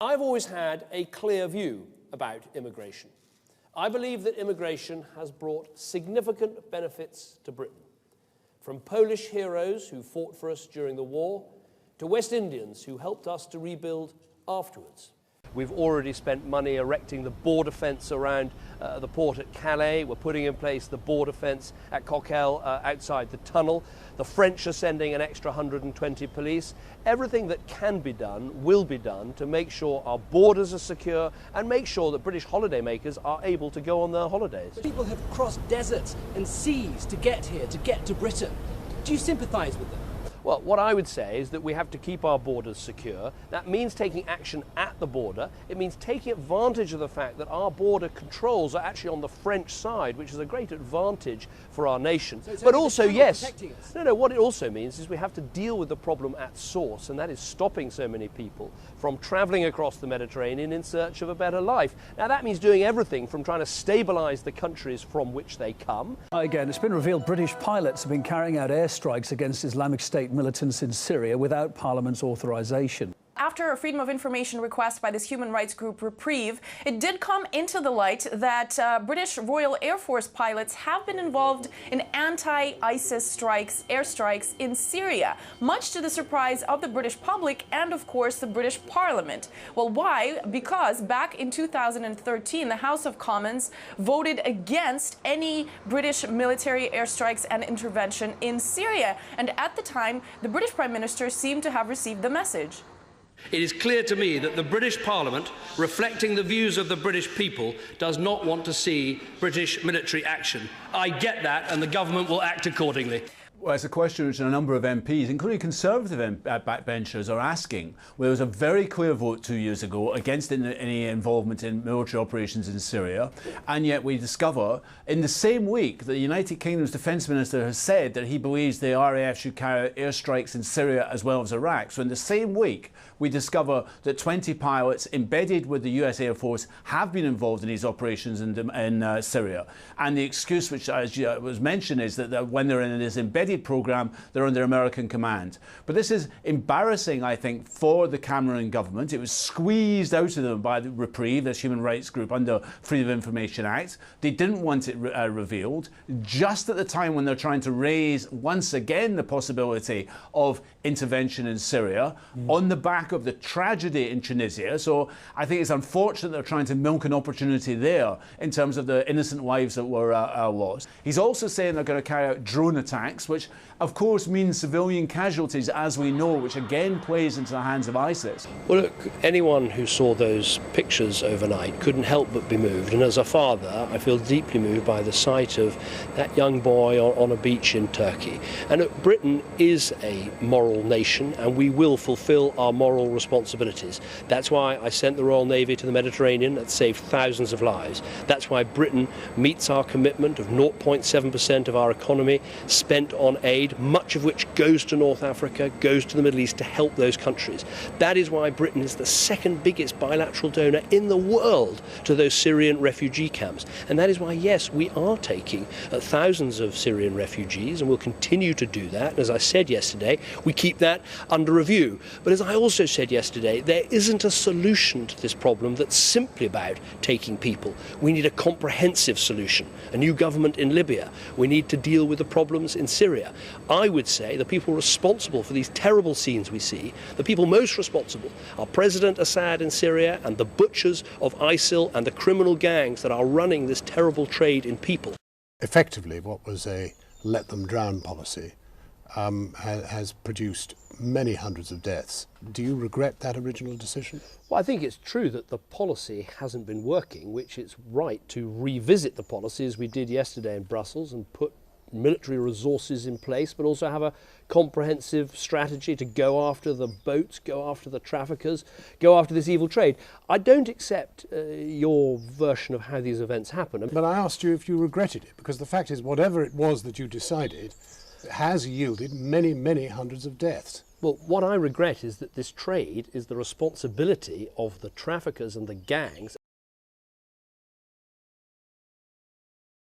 I've always had a clear view about immigration. I believe that immigration has brought significant benefits to Britain, from Polish heroes who fought for us during the war to West Indians who helped us to rebuild afterwards. We've already spent money erecting the border fence around the port at Calais. We're putting in place the border fence at Coquelles outside the tunnel. The French are sending an extra 120 police. Everything that can be done will be done to make sure our borders are secure and make sure that British holidaymakers are able to go on their holidays. People have crossed deserts and seas to get here, to get to Britain. Do you sympathise with them? Well, what I would say is that we have to keep our borders secure. That means taking action at the border. It means taking advantage of the fact that our border controls are actually on the French side, which is a great advantage for our nation. But also, yes, what it also means is we have to deal with the problem at source, and that is stopping so many people from travelling across the Mediterranean in search of a better life. Now, that means doing everything from trying to stabilise the countries from which they come. Again, it's been revealed British pilots have been carrying out airstrikes against Islamic State militants in Syria without Parliament's authorisation. After a Freedom of Information request by this human rights group Reprieve, it did come into the light that British Royal Air Force pilots have been involved in anti-ISIS airstrikes in Syria, much to the surprise of the British public and, of course, the British Parliament. Well, why? Because back in 2013, the House of Commons voted against any British military airstrikes and intervention in Syria. And at the time, the British Prime Minister seemed to have received the message. It is clear to me that the British Parliament, reflecting the views of the British people, does not want to see British military action. I get that, and the government will act accordingly. Well, it's a question which a number of MPs, including Conservative backbenchers, are asking. Well, there was a very clear vote 2 years ago against any involvement in military operations in Syria, and yet we discover in the same week the United Kingdom's Defence Minister has said that he believes the RAF should carry out airstrikes in Syria as well as Iraq. So in the same week we discover that 20 pilots embedded with the US Air Force have been involved in these operations in Syria. And the excuse which was mentioned is that when they're in this embedded programme, they're under American command. But this is embarrassing, I think, for the Cameron government. It was squeezed out of them by the Reprieve, this human rights group under Freedom of Information Act. They didn't want it revealed, just at the time when they're trying to raise once again the possibility of intervention in Syria on the back of the tragedy in Tunisia. So I think it's unfortunate they're trying to milk an opportunity there in terms of the innocent lives that were lost. He's also saying they're going to carry out drone attacks, which of course means civilian casualties, as we know, which again plays into the hands of ISIS. Well, look, anyone who saw those pictures overnight couldn't help but be moved. And as a father, I feel deeply moved by the sight of that young boy on a beach in Turkey. And look, Britain is a moral nation, and we will fulfil our moral responsibilities. That's why I sent the Royal Navy to the Mediterranean. That saved thousands of lives. That's why Britain meets our commitment of 0.7% of our economy spent on aid, much of which goes to North Africa, goes to the Middle East to help those countries. That is why Britain is the second biggest bilateral donor in the world to those Syrian refugee camps. And that is why, yes, we are taking thousands of Syrian refugees, and we'll continue to do that. And as I said yesterday, we keep that under review. But as I also said yesterday, there isn't a solution to this problem that's simply about taking people. We need a comprehensive solution, a new government in Libya. We need to deal with the problems in Syria. I would say the people responsible for these terrible scenes we see, the people most responsible are President Assad in Syria and the butchers of ISIL and the criminal gangs that are running this terrible trade in people. Effectively, what was a let them drown policy has produced many hundreds of deaths. Do you regret that original decision? Well, I think it's true that the policy hasn't been working, which it's right to revisit the policy as we did yesterday in Brussels and put military resources in place, but also have a comprehensive strategy to go after the boats, go after the traffickers, go after this evil trade. I don't accept your version of how these events happen. But I asked you if you regretted it, because the fact is, whatever it was that you decided has yielded many, many hundreds of deaths. Well, what I regret is that this trade is the responsibility of the traffickers and the gangs.